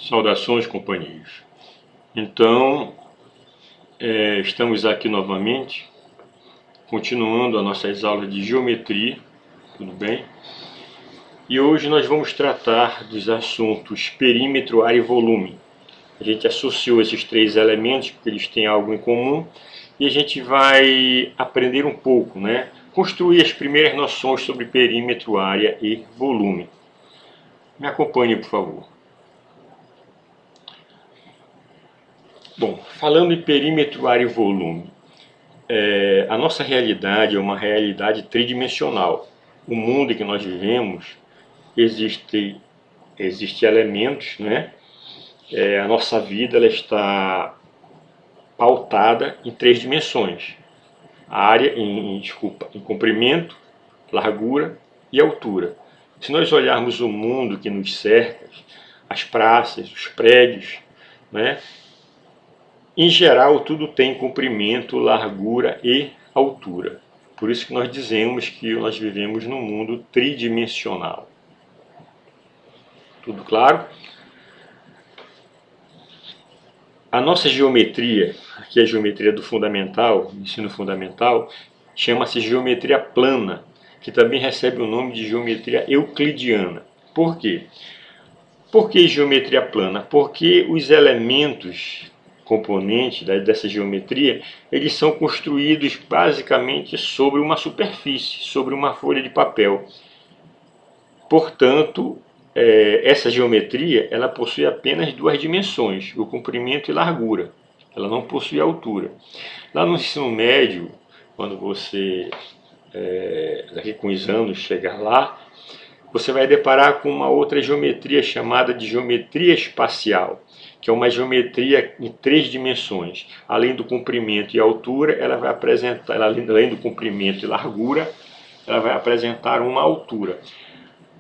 Saudações, companheiros. Então, estamos aqui novamente, continuando as nossas aulas de geometria, tudo bem? E hoje nós vamos tratar dos assuntos perímetro, área e volume. A gente associou esses três elementos porque eles têm algo em comum e a gente vai aprender um pouco, né? Construir as primeiras noções sobre perímetro, área e volume. Me acompanhe, por favor. Bom, falando em perímetro, área e volume, a nossa realidade é uma realidade tridimensional. O mundo em que nós vivemos existe elementos, né? A nossa vida ela está pautada em três dimensões: a área, em comprimento, largura e altura. Se nós olharmos o mundo que nos cerca, as praças, os prédios, né? Em geral, tudo tem comprimento, largura e altura. Por isso que nós dizemos que nós vivemos num mundo tridimensional. Tudo claro? A nossa geometria, aqui é a geometria do fundamental, ensino fundamental, chama-se geometria plana, que também recebe o nome de geometria euclidiana. Por quê? Por que geometria plana? Porque os elementos componentes dessa geometria, eles são construídos basicamente sobre uma superfície, sobre uma folha de papel. Portanto, essa geometria ela possui apenas duas dimensões, o comprimento e largura. Ela não possui altura. Lá no ensino médio, quando você, daqui com os anos, chegar lá, você vai deparar com uma outra geometria chamada de geometria espacial, que é uma geometria em três dimensões. Além do comprimento e altura, ela vai apresentar, além do comprimento e largura, ela vai apresentar uma altura.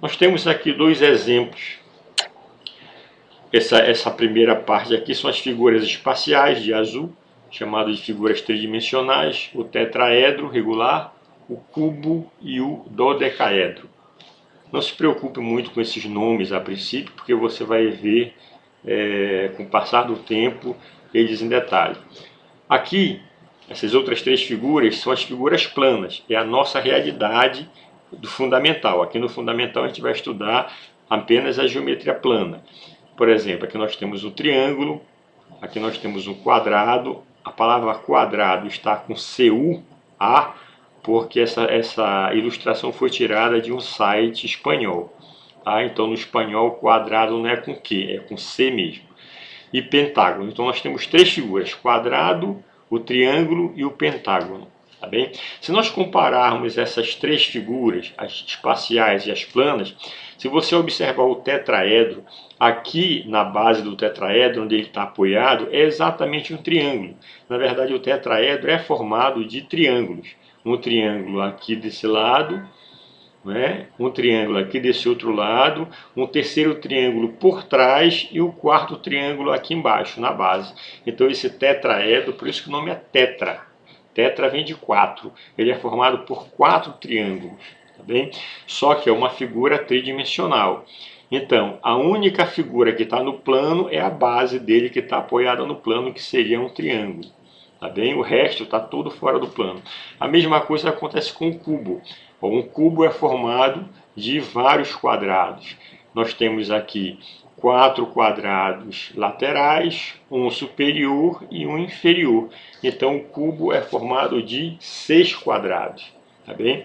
Nós temos aqui dois exemplos. Essa primeira parte aqui são as figuras espaciais de azul, chamadas de figuras tridimensionais, o tetraedro regular, o cubo e o dodecaedro. Não se preocupe muito com esses nomes a princípio, porque você vai ver com o passar do tempo eles em detalhe. Aqui, essas outras três figuras são as figuras planas, é a nossa realidade do fundamental. Aqui no fundamental a gente vai estudar apenas a geometria plana. Por exemplo, aqui nós temos um triângulo, aqui nós temos um quadrado. A palavra quadrado está com CUA, porque essa ilustração foi tirada de um site espanhol. Tá? Então no espanhol quadrado não é com Q, é com C mesmo. E pentágono. Então nós temos três figuras: quadrado, o triângulo e o pentágono. Tá bem? Se nós compararmos essas três figuras, as espaciais e as planas, se você observar o tetraedro, aqui na base do tetraedro, onde ele está apoiado, é exatamente um triângulo. Na verdade, o tetraedro é formado de triângulos. Um triângulo aqui desse lado, né? Um triângulo aqui desse outro lado, um terceiro triângulo por trás e o quarto triângulo aqui embaixo, na base. Então esse tetraedro, por isso que o nome é tetra. Tetra vem de 4. Ele é formado por 4 triângulos, tá bem? Só que é uma figura tridimensional. Então, a única figura que está no plano é a base dele que está apoiada no plano, que seria um triângulo. Tá bem? O resto está tudo fora do plano. A mesma coisa acontece com o cubo. Um cubo é formado de vários quadrados. Nós temos aqui 4 quadrados laterais, um superior e um inferior. Então o cubo é formado de 6 quadrados. Tá bem?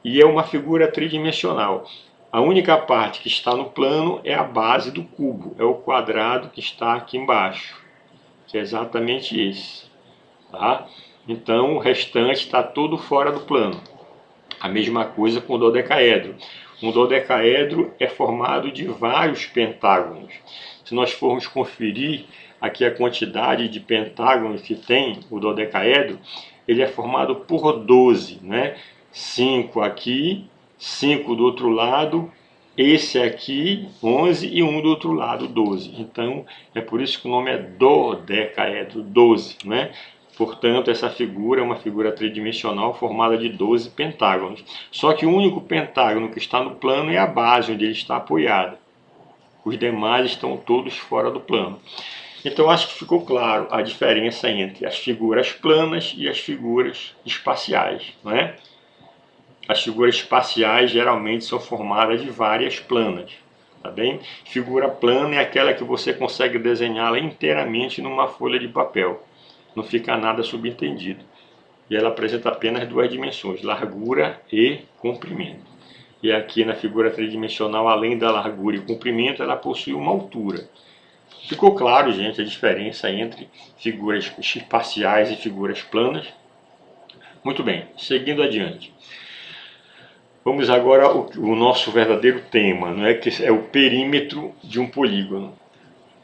E é uma figura tridimensional. A única parte que está no plano é a base do cubo, é o quadrado que está aqui embaixo, que é exatamente esse. Tá? Então o restante está tudo fora do plano. A mesma coisa com o dodecaedro. Um dodecaedro é formado de vários pentágonos. Se nós formos conferir aqui a quantidade de pentágonos que tem o dodecaedro, ele é formado por 12, né? 5 aqui, 5 do outro lado, esse aqui 11 e um do outro lado 12. Então é por isso que o nome é dodecaedro, 12, né? Portanto, essa figura é uma figura tridimensional formada de 12 pentágonos. Só que o único pentágono que está no plano é a base onde ele está apoiado. Os demais estão todos fora do plano. Então acho que ficou claro a diferença entre as figuras planas e as figuras espaciais, não é? As figuras espaciais geralmente são formadas de várias planas, tá bem? Figura plana é aquela que você consegue desenhá-la inteiramente numa folha de papel. Não fica nada subentendido. E ela apresenta apenas duas dimensões, largura e comprimento. E aqui na figura tridimensional, além da largura e comprimento, ela possui uma altura. Ficou claro, gente, a diferença entre figuras espaciais e figuras planas? Muito bem, seguindo adiante. Vamos agora ao nosso verdadeiro tema, não é? Que é o perímetro de um polígono.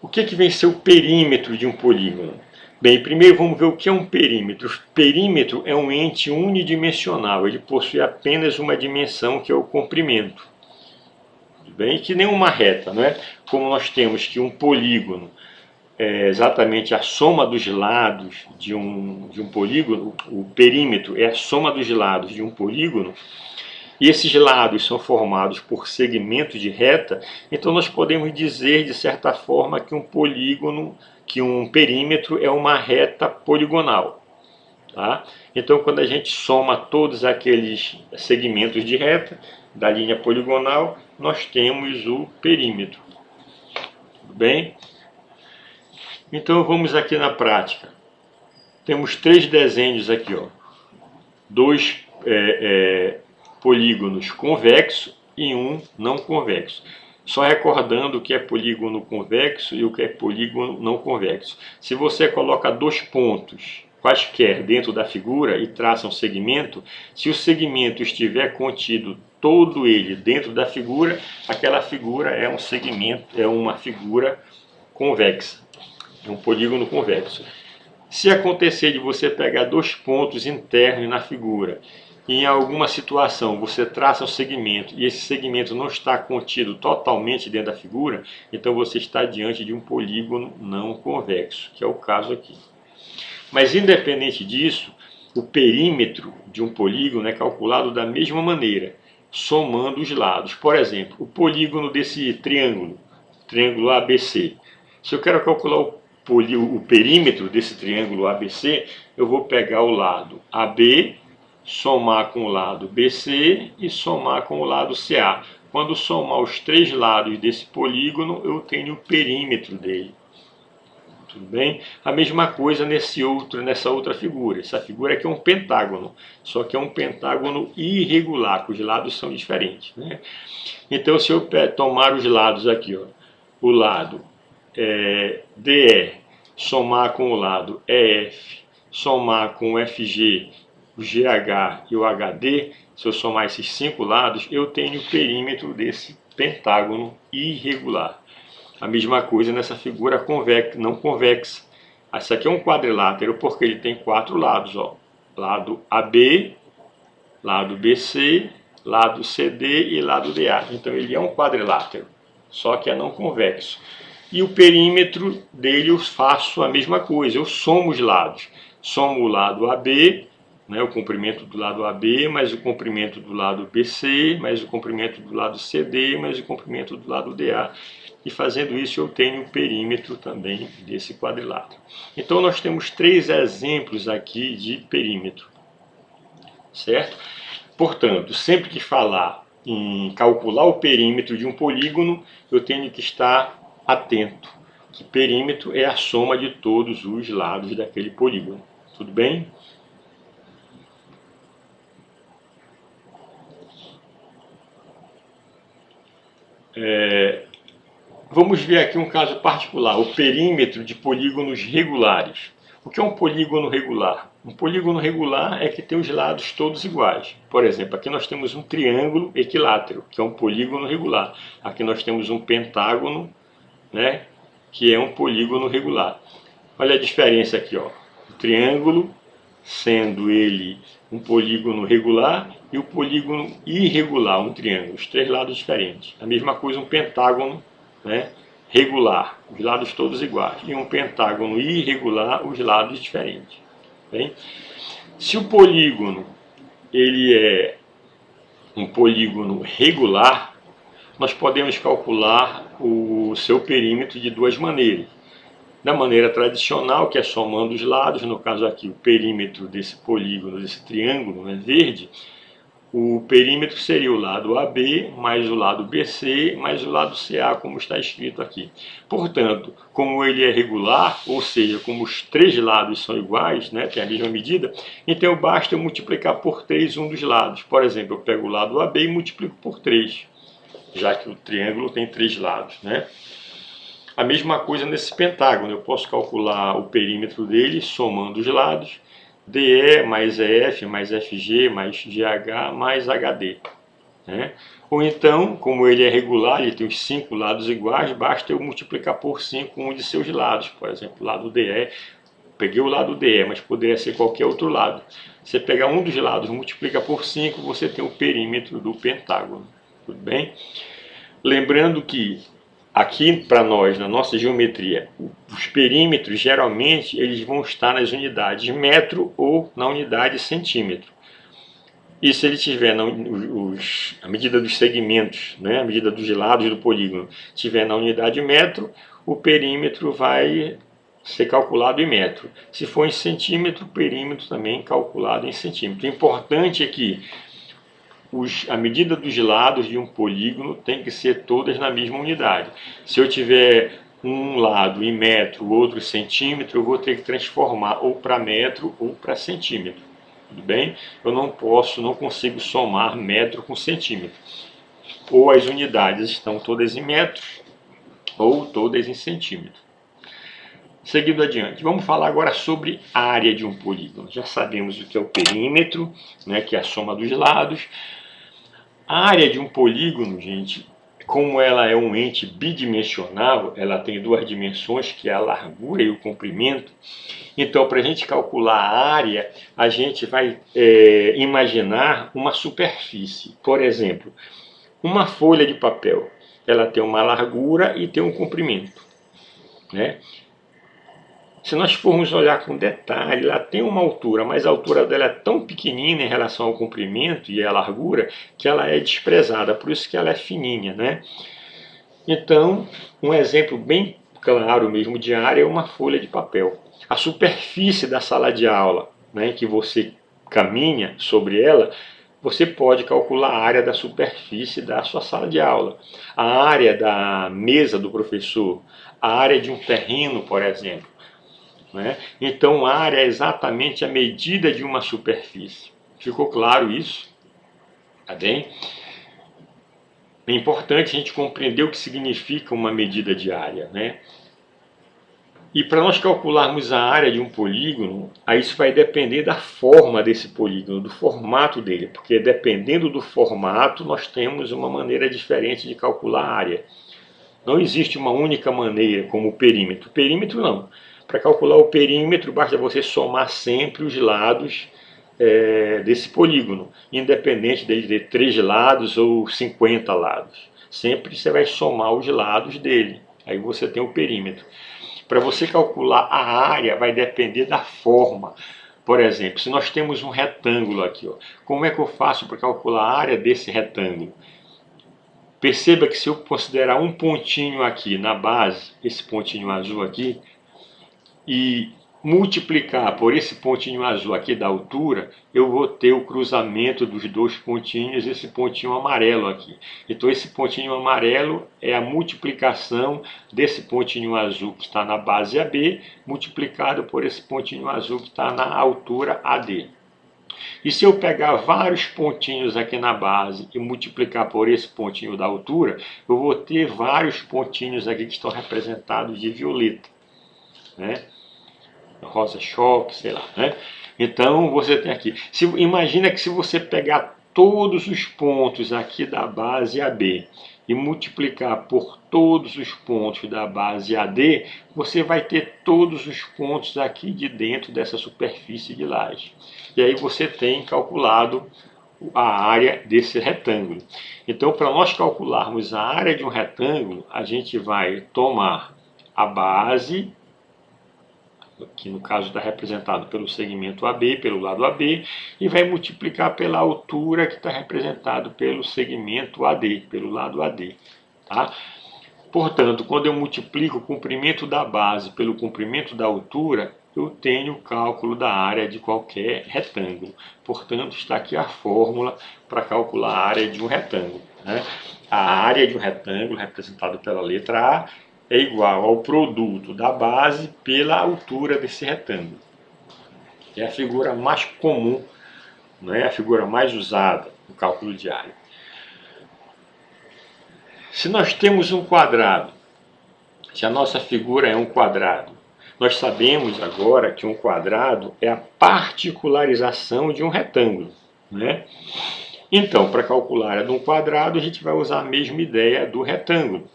O que vem ser o perímetro de um polígono? Bem, primeiro vamos ver o que é um perímetro. O perímetro é um ente unidimensional, ele possui apenas uma dimensão, que é o comprimento. Bem, que nem uma reta, não é? Como nós temos que um polígono é exatamente a soma dos lados de um polígono, o perímetro é a soma dos lados de um polígono, e esses lados são formados por segmentos de reta, então nós podemos dizer, de certa forma, que um polígono, que um perímetro é uma reta poligonal. Tá? Então, quando a gente soma todos aqueles segmentos de reta da linha poligonal, nós temos o perímetro. Tudo bem? Então, vamos aqui na prática. Temos três desenhos aqui, ó. Dois polígonos convexos e um não convexo. Só recordando o que é polígono convexo e o que é polígono não convexo. Se você coloca dois pontos quaisquer dentro da figura e traça um segmento, se o segmento estiver contido todo ele dentro da figura, aquela figura é um segmento, é uma figura convexa, é um polígono convexo. Se acontecer de você pegar dois pontos internos na figura e em alguma situação você traça um segmento e esse segmento não está contido totalmente dentro da figura, então você está diante de um polígono não convexo, que é o caso aqui. Mas independente disso, o perímetro de um polígono é calculado da mesma maneira, somando os lados. Por exemplo, o polígono desse triângulo ABC. Se eu quero calcular o perímetro desse triângulo ABC, eu vou pegar o lado AB, somar com o lado BC e somar com o lado CA. Quando somar os três lados desse polígono, eu tenho o perímetro dele. Tudo bem? A mesma coisa nessa outra figura. Essa figura aqui é um pentágono, só que é um pentágono irregular, os lados são diferentes, né? Então, se eu tomar os lados aqui, ó, o lado DE, somar com o lado EF, somar com o FG, o GH e o HD, se eu somar esses cinco lados, eu tenho o perímetro desse pentágono irregular. A mesma coisa nessa figura não convexa. Essa aqui é um quadrilátero porque ele tem quatro lados, ó. Lado AB, lado BC, lado CD e lado DA. Então ele é um quadrilátero, só que é não convexo. E o perímetro dele eu faço a mesma coisa, eu somo os lados. Somo o lado AB, né, o comprimento do lado AB, mais o comprimento do lado BC, mais o comprimento do lado CD, mais o comprimento do lado DA. E fazendo isso eu tenho o perímetro também desse quadrilátero. Então nós temos três exemplos aqui de perímetro, certo? Portanto, sempre que falar em calcular o perímetro de um polígono, eu tenho que estar atento que perímetro é a soma de todos os lados daquele polígono. Tudo bem? Vamos ver aqui um caso particular, o perímetro de polígonos regulares. O que é um polígono regular? Um polígono regular é que tem os lados todos iguais. Por exemplo, aqui nós temos um triângulo equilátero, que é um polígono regular. Aqui nós temos um pentágono, né, que é um polígono regular. Olha a diferença aqui, ó. O triângulo, sendo ele um polígono regular, e o polígono irregular, um triângulo, os três lados diferentes. A mesma coisa um pentágono, né, regular, os lados todos iguais, e um pentágono irregular, os lados diferentes. Bem? Se o polígono ele é um polígono regular, nós podemos calcular o seu perímetro de duas maneiras. Da maneira tradicional, que é somando os lados, no caso aqui o perímetro desse polígono, desse triângulo, né, verde, o perímetro seria o lado AB mais o lado BC mais o lado CA, como está escrito aqui. Portanto, como ele é regular, ou seja, como os três lados são iguais, né, tem a mesma medida, então basta eu multiplicar por 3 um dos lados. Por exemplo, eu pego o lado AB e multiplico por 3, já que o triângulo tem 3 lados, né? A mesma coisa nesse pentágono, eu posso calcular o perímetro dele somando os lados, DE mais EF mais FG mais GH mais HD. Né? Ou então, como ele é regular, ele tem os 5 lados iguais, basta eu multiplicar por 5 um de seus lados. Por exemplo, o lado DE, peguei o lado DE, mas poderia ser qualquer outro lado. Você pegar um dos lados, multiplica por 5, você tem o perímetro do pentágono. Tudo bem? Lembrando que aqui para nós, na nossa geometria, os perímetros geralmente eles vão estar nas unidades metro ou na unidade centímetro. E se ele tiver a medida dos segmentos, né, a medida dos lados do polígono, tiver na unidade metro, o perímetro vai ser calculado em metro. Se for em centímetro, o perímetro também calculado em centímetro. O importante é que a medida dos lados de um polígono tem que ser todas na mesma unidade. Se eu tiver um lado em metro, outro em centímetro, eu vou ter que transformar ou para metro ou para centímetro. Tudo bem? Eu não consigo somar metro com centímetro. Ou as unidades estão todas em metros, ou todas em centímetro. Seguindo adiante, vamos falar agora sobre a área de um polígono. Já sabemos o que é o perímetro, né, que é a soma dos lados. A área de um polígono, gente, como ela é um ente bidimensional, ela tem duas dimensões, que é a largura e o comprimento. Então, para a gente calcular a área, a gente vai imaginar uma superfície. Por exemplo, uma folha de papel, ela tem uma largura e tem um comprimento, né? Se nós formos olhar com detalhe, ela tem uma altura, mas a altura dela é tão pequenina em relação ao comprimento e à largura que ela é desprezada, por isso que ela é fininha, né? Então, um exemplo bem claro mesmo de área é uma folha de papel. A superfície da sala de aula, né, que você caminha sobre ela, você pode calcular a área da superfície da sua sala de aula, a área da mesa do professor, a área de um terreno, por exemplo. Né? Então, área é exatamente a medida de uma superfície. Ficou claro isso? Tá bem? É importante a gente compreender o que significa uma medida de área, né? E para nós calcularmos a área de um polígono, aí isso vai depender da forma desse polígono, do formato dele, porque dependendo do formato, nós temos uma maneira diferente de calcular a área. Não existe uma única maneira como o perímetro. O perímetro não. Para calcular o perímetro, basta você somar sempre os lados desse polígono, independente dele ter 3 lados ou 50 lados. Sempre você vai somar os lados dele, aí você tem o perímetro. Para você calcular a área, vai depender da forma. Por exemplo, se nós temos um retângulo aqui, ó, como é que eu faço para calcular a área desse retângulo? Perceba que se eu considerar um pontinho aqui na base, esse pontinho azul aqui, e multiplicar por esse pontinho azul aqui da altura, eu vou ter o cruzamento dos dois pontinhos, esse pontinho amarelo aqui. Então esse pontinho amarelo é a multiplicação desse pontinho azul que está na base AB, multiplicado por esse pontinho azul que está na altura AD. E se eu pegar vários pontinhos aqui na base e multiplicar por esse pontinho da altura, eu vou ter vários pontinhos aqui que estão representados de violeta, né? Rosa choque, sei lá, né? Então você tem aqui. Imagina que se você pegar todos os pontos aqui da base AB e multiplicar por todos os pontos da base AD, você vai ter todos os pontos aqui de dentro dessa superfície de laje. E aí você tem calculado a área desse retângulo. Então, para nós calcularmos a área de um retângulo, a gente vai tomar a base que no caso está representado pelo segmento AB, pelo lado AB, e vai multiplicar pela altura que está representado pelo segmento AD, pelo lado AD. Tá? Portanto, quando eu multiplico o comprimento da base pelo comprimento da altura, eu tenho o cálculo da área de qualquer retângulo. Portanto, está aqui a fórmula para calcular a área de um retângulo. Né? A área de um retângulo, representada pela letra A, é igual ao produto da base pela altura desse retângulo. É a figura mais comum, não é a figura mais usada no cálculo de área. Se nós temos um quadrado, se a nossa figura é um quadrado, nós sabemos agora que um quadrado é a particularização de um retângulo, né? Então, para calcular a área de um quadrado, a gente vai usar a mesma ideia do retângulo.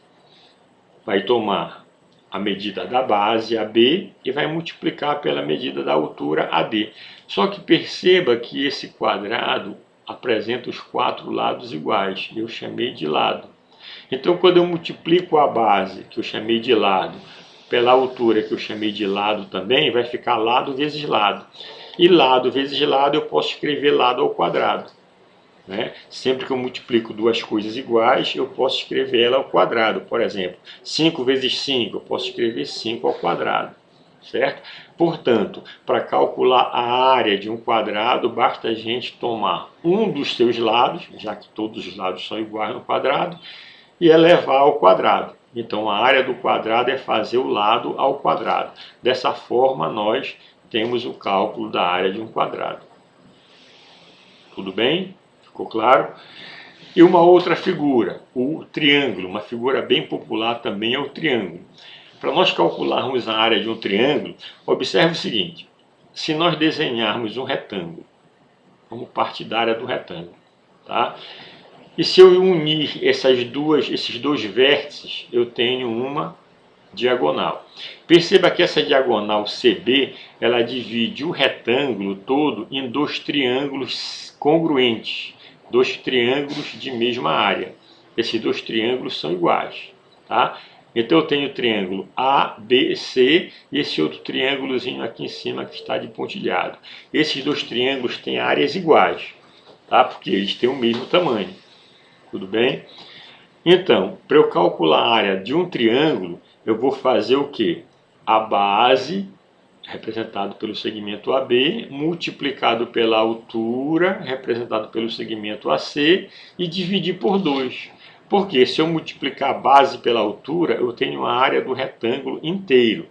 Vai tomar a medida da base AB e vai multiplicar pela medida da altura AD. Só que perceba que esse quadrado apresenta os 4 lados iguais. Eu chamei de lado. Então, quando eu multiplico a base, que eu chamei de lado, pela altura, que eu chamei de lado também, vai ficar lado vezes lado. E lado vezes lado, eu posso escrever lado ao quadrado. Né? Sempre que eu multiplico duas coisas iguais, eu posso escrever ela ao quadrado. Por exemplo, 5 vezes 5, eu posso escrever 5 ao quadrado. Certo? Portanto, para calcular a área de um quadrado, basta a gente tomar um dos seus lados, já que todos os lados são iguais no quadrado, e elevar ao quadrado. Então, a área do quadrado é fazer o lado ao quadrado. Dessa forma, nós temos o cálculo da área de um quadrado. Tudo bem? Ficou claro? E uma outra figura, o triângulo. Uma figura bem popular também é o triângulo. Para nós calcularmos a área de um triângulo, observe o seguinte. Se nós desenharmos um retângulo, vamos partir da área do retângulo, tá? E se eu unir esses dois vértices, eu tenho uma diagonal. Perceba que essa diagonal CB, ela divide o retângulo todo em dois triângulos congruentes, dois triângulos de mesma área. Esses dois triângulos são iguais, tá? Então eu tenho o triângulo ABC e esse outro triângulozinho aqui em cima que está de pontilhado. Esses dois triângulos têm áreas iguais, tá? Porque eles têm o mesmo tamanho. Tudo bem? Então, para eu calcular a área de um triângulo, eu vou fazer o quê? A base, representado pelo segmento AB, multiplicado pela altura, representado pelo segmento AC, e dividir por 2. Porque se eu multiplicar a base pela altura, eu tenho a área do retângulo inteiro.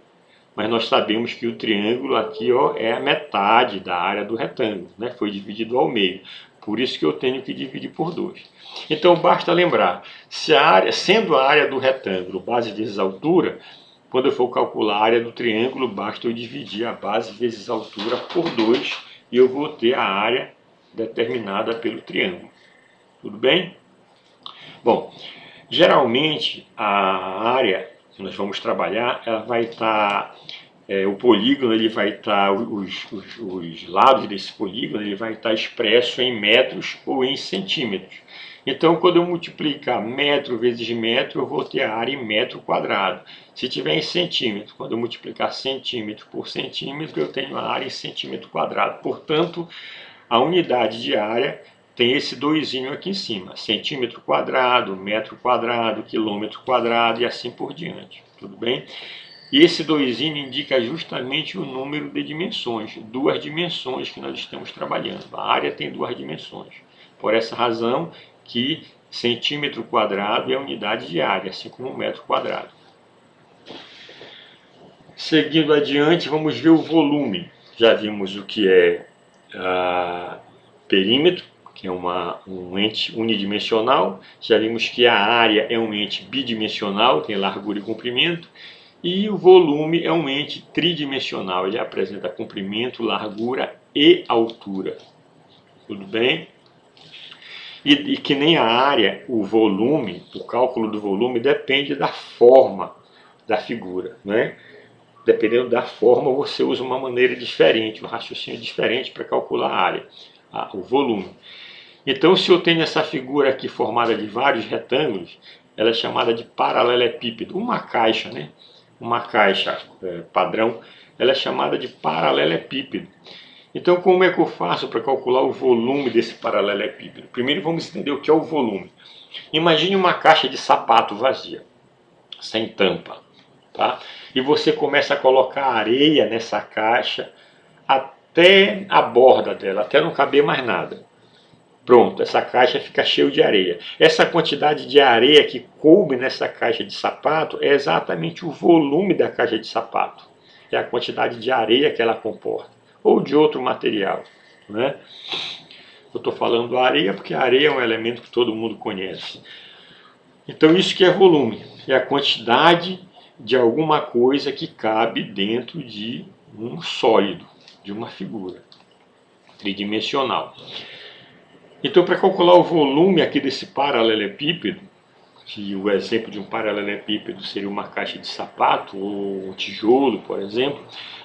Mas nós sabemos que o triângulo aqui, ó, é a metade da área do retângulo, né? Foi dividido ao meio. Por isso que eu tenho que dividir por 2. Então basta lembrar, se a área, sendo a área do retângulo base vezes altura, quando eu for calcular a área do triângulo, basta eu dividir a base vezes a altura por 2 e eu vou ter a área determinada pelo triângulo. Tudo bem? Bom, geralmente a área que nós vamos trabalhar, ela vai estar, o polígono, ele vai estar, os lados desse polígono, ele vai estar expresso em metros ou em centímetros. Então, quando eu multiplicar metro vezes metro, eu vou ter a área em metro quadrado. Se tiver em centímetro, quando eu multiplicar centímetro por centímetro, eu tenho a área em centímetro quadrado. Portanto, a unidade de área tem esse doisinho aqui em cima, centímetro quadrado, metro quadrado, quilômetro quadrado e assim por diante, tudo bem? E esse doisinho indica justamente o número de dimensões, duas dimensões que nós estamos trabalhando. A área tem duas dimensões. Por essa razão que centímetro quadrado é a unidade de área, assim como metro quadrado. Seguindo adiante, vamos ver o volume. Já vimos o que é perímetro, que é um ente unidimensional. Já vimos que a área é um ente bidimensional, tem largura e comprimento. E o volume é um ente tridimensional, ele apresenta comprimento, largura e altura. Tudo bem? E que nem a área, o volume, o cálculo do volume depende da forma da figura, né? Dependendo da forma, você usa uma maneira diferente, um raciocínio diferente para calcular a área, o volume. Então, se eu tenho essa figura aqui formada de vários retângulos, ela é chamada de paralelepípedo, uma caixa, né? uma caixa padrão, ela é chamada de paralelepípedo. Então, como é que eu faço para calcular o volume desse paralelepípedo? Primeiro vamos entender o que é o volume. Imagine uma caixa de sapato vazia, sem tampa, tá? E você começa a colocar areia nessa caixa até a borda dela, até não caber mais nada. Pronto, essa caixa fica cheia de areia. Essa quantidade de areia que coube nessa caixa de sapato é exatamente o volume da caixa de sapato. É a quantidade de areia que ela comporta, ou de outro material, né? Eu estou falando areia porque a areia é um elemento que todo mundo conhece. Então isso que é volume, é a quantidade de alguma coisa que cabe dentro de um sólido, de uma figura tridimensional. Então, para calcular o volume aqui desse paralelepípedo, que o exemplo de um paralelepípedo seria uma caixa de sapato ou um tijolo, por exemplo,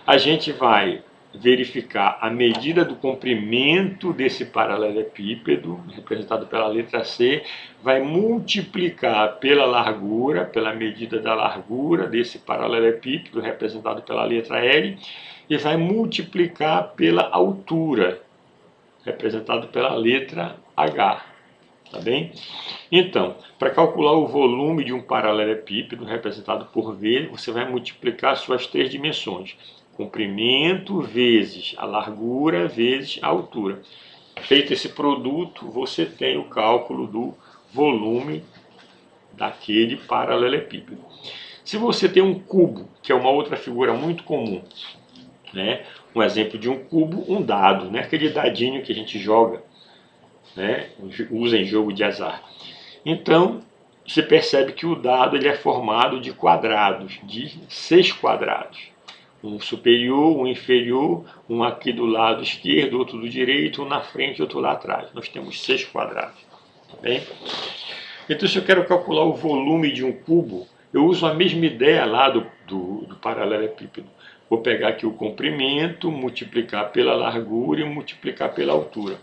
a gente vai verificar a medida do comprimento desse paralelepípedo, representado pela letra C, vai multiplicar pela largura, pela medida da largura desse paralelepípedo, representado pela letra L, e vai multiplicar pela altura, representado pela letra H, tá bem? Então, para calcular o volume de um paralelepípedo representado por V, você vai multiplicar suas três dimensões: comprimento vezes a largura vezes a altura. Feito esse produto, você tem o cálculo do volume daquele paralelepípedo. Se você tem um cubo, que é uma outra figura muito comum, né? Um exemplo de um cubo, um dado, né? Aquele dadinho que a gente joga, né? Usa em jogo de azar. Então, você percebe que o dado ele é formado de quadrados, de 6 quadrados. Um superior, um inferior, um aqui do lado esquerdo, outro do direito, um na frente e outro lá atrás. Nós temos 6 quadrados. Tá bem? Então, se eu quero calcular o volume de um cubo, eu uso a mesma ideia lá do paralelepípedo. Vou pegar aqui o comprimento, multiplicar pela largura e multiplicar pela altura.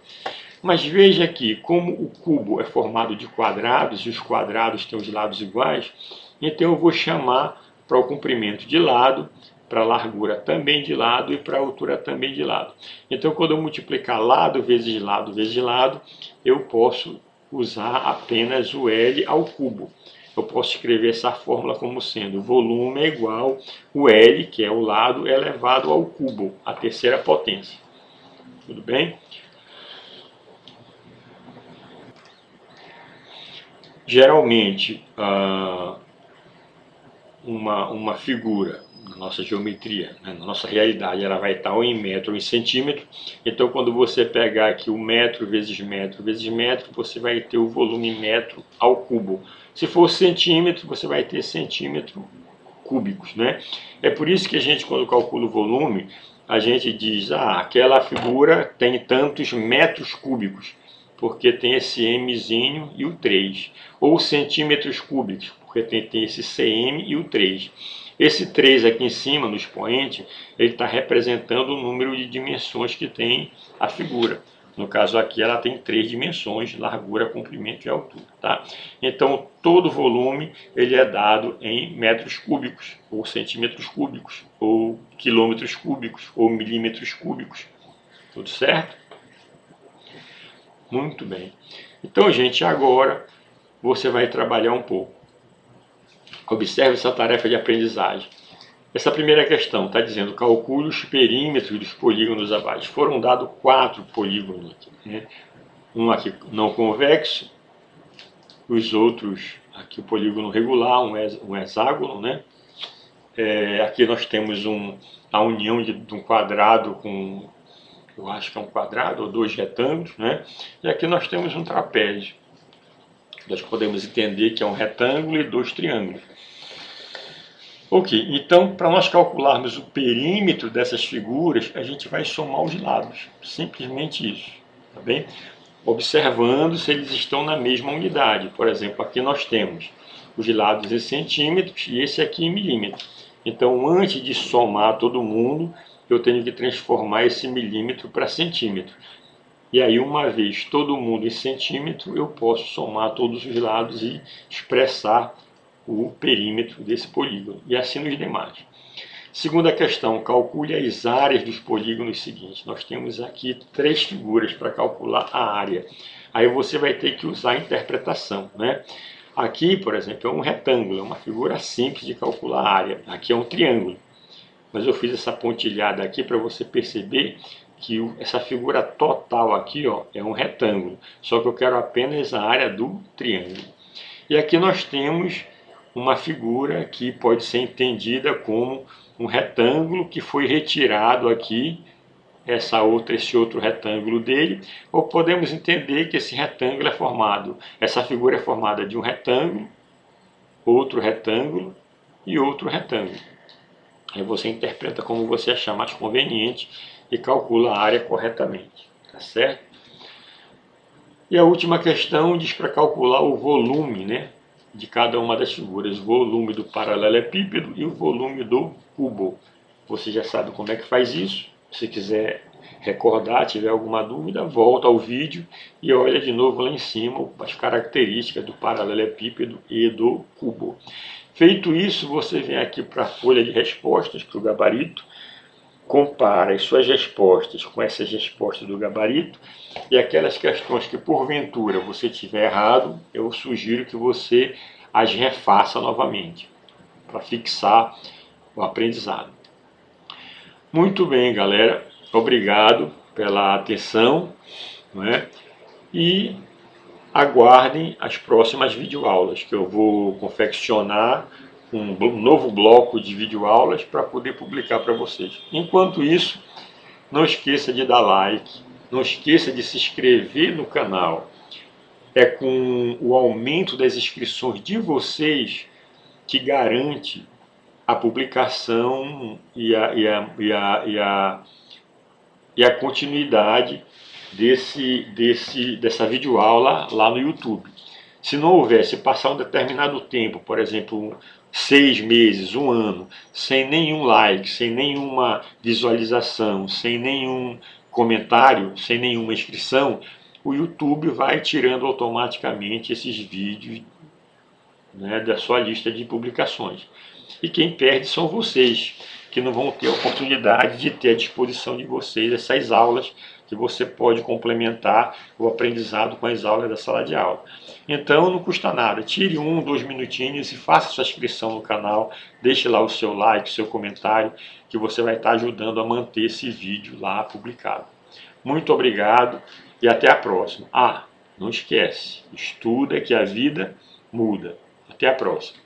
Mas veja aqui, como o cubo é formado de quadrados e os quadrados têm os lados iguais, então eu vou chamar para o comprimento de lado, para a largura também de lado e para a altura também de lado. Então, quando eu multiplicar lado vezes lado vezes lado, eu posso usar apenas o L ao cubo. Eu posso escrever essa fórmula como sendo volume é igual o L, que é o lado, elevado ao cubo, a terceira potência. Tudo bem? Geralmente, uma figura, na nossa geometria, né, na nossa realidade, ela vai estar ou em metro ou em centímetro. Então, quando você pegar aqui o metro vezes metro vezes metro, você vai ter o volume metro ao cubo. Se for centímetro, você vai ter centímetro cúbicos, né? É por isso que a gente, quando calcula o volume, a gente diz, aquela figura tem tantos metros cúbicos, porque tem esse Mzinho e o 3. Ou centímetros cúbicos, porque tem esse cm e o 3. Esse 3 aqui em cima, no expoente, ele está representando o número de dimensões que tem a figura. No caso aqui, ela tem 3 dimensões, largura, comprimento e altura. Tá? Então, todo volume ele é dado em metros cúbicos, ou centímetros cúbicos, ou quilômetros cúbicos, ou milímetros cúbicos. Tudo certo? Muito bem. Então, gente, agora você vai trabalhar um pouco. Observe essa tarefa de aprendizagem. Essa primeira questão está dizendo: calcule os perímetros dos polígonos abaixo. Foram dados 4 polígonos aqui, né? Um aqui não convexo, os outros aqui o polígono regular, um hexágono, né? Aqui nós temos a união de um quadrado com, eu acho que é um quadrado ou 2 retângulos, né? E aqui nós temos um trapézio. Nós podemos entender que é um retângulo e 2 triângulos. Ok, então para nós calcularmos o perímetro dessas figuras, a gente vai somar os lados, simplesmente isso, tá bem? Observando se eles estão na mesma unidade. Por exemplo, aqui nós temos os lados em centímetros e esse aqui em milímetros. Então, antes de somar todo mundo, eu tenho que transformar esse milímetro para centímetro. E aí, uma vez todo mundo em centímetro, eu posso somar todos os lados e expressar o perímetro desse polígono, e assim nos demais. Segunda questão, calcule as áreas dos polígonos seguintes. Nós temos aqui 3 figuras para calcular a área. Aí você vai ter que usar a interpretação, né? Aqui, por exemplo, é um retângulo, é uma figura simples de calcular a área. Aqui é um triângulo. Mas eu fiz essa pontilhada aqui para você perceber que essa figura total aqui, ó, é um retângulo. Só que eu quero apenas a área do triângulo. E aqui nós temos uma figura que pode ser entendida como um retângulo que foi retirado aqui, esse outro retângulo dele, ou podemos entender que esse retângulo é formado, essa figura é formada de um retângulo e outro retângulo. Aí você interpreta como você achar mais conveniente e calcula a área corretamente, tá certo? E a última questão diz para calcular o volume, né, de cada uma das figuras, o volume do paralelepípedo e o volume do cubo. Você já sabe como é que faz isso. Se quiser recordar, tiver alguma dúvida, volta ao vídeo e olha de novo lá em cima as características do paralelepípedo e do cubo. Feito isso, você vem aqui para a folha de respostas, para o gabarito, compara as suas respostas com essas respostas do gabarito, e aquelas questões que porventura você tiver errado, eu sugiro que você as refaça novamente, para fixar o aprendizado. Muito bem, galera, obrigado pela atenção, não é? E aguardem as próximas videoaulas, que eu vou confeccionar um novo bloco de videoaulas para poder publicar para vocês. Enquanto isso, não esqueça de dar like, não esqueça de se inscrever no canal. É com o aumento das inscrições de vocês que garante a publicação e a continuidade dessa videoaula lá no YouTube. Se não houvesse, passar um determinado tempo, por exemplo, 6 meses, 1 ano, sem nenhum like, sem nenhuma visualização, sem nenhum comentário, sem nenhuma inscrição, o YouTube vai tirando automaticamente esses vídeos, né, da sua lista de publicações. E quem perde são vocês, que não vão ter a oportunidade de ter à disposição de vocês essas aulas que você pode complementar o aprendizado com as aulas da sala de aula. Então não custa nada, tire 1, 2 minutinhos e faça sua inscrição no canal, deixe lá o seu like, o seu comentário, que você vai estar ajudando a manter esse vídeo lá publicado. Muito obrigado e até a próxima. Ah, não esquece, estuda que a vida muda. Até a próxima.